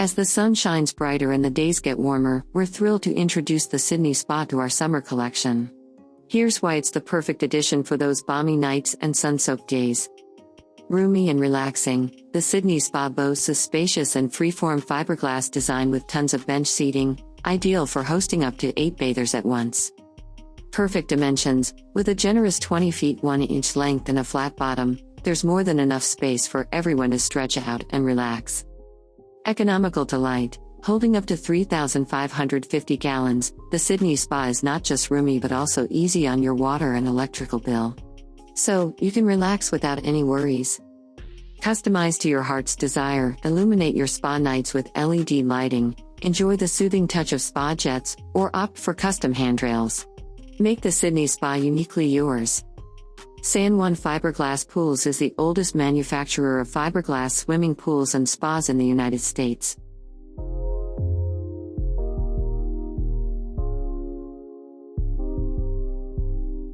As the sun shines brighter and the days get warmer, we're thrilled to introduce the Sydney Spa to our summer collection. Here's why it's the perfect addition for those balmy nights and sun-soaked days. Roomy and relaxing, the Sydney Spa boasts a spacious and freeform fiberglass design with tons of bench seating, ideal for hosting up to 8 bathers at once. Perfect dimensions, with a generous 20 feet 1 inch length and a flat bottom, there's more than enough space for everyone to stretch out and relax. Economical Delight, holding up to 3,550 gallons, the Sydney Spa is not just roomy but also easy on your water and electrical bill. So, you can relax without any worries. Customize to your heart's desire, illuminate your spa nights with LED lighting, enjoy the soothing touch of spa jets, or opt for custom handrails. Make the Sydney Spa uniquely yours. San Juan Fiberglass Pools is the oldest manufacturer of fiberglass swimming pools and spas in the United States.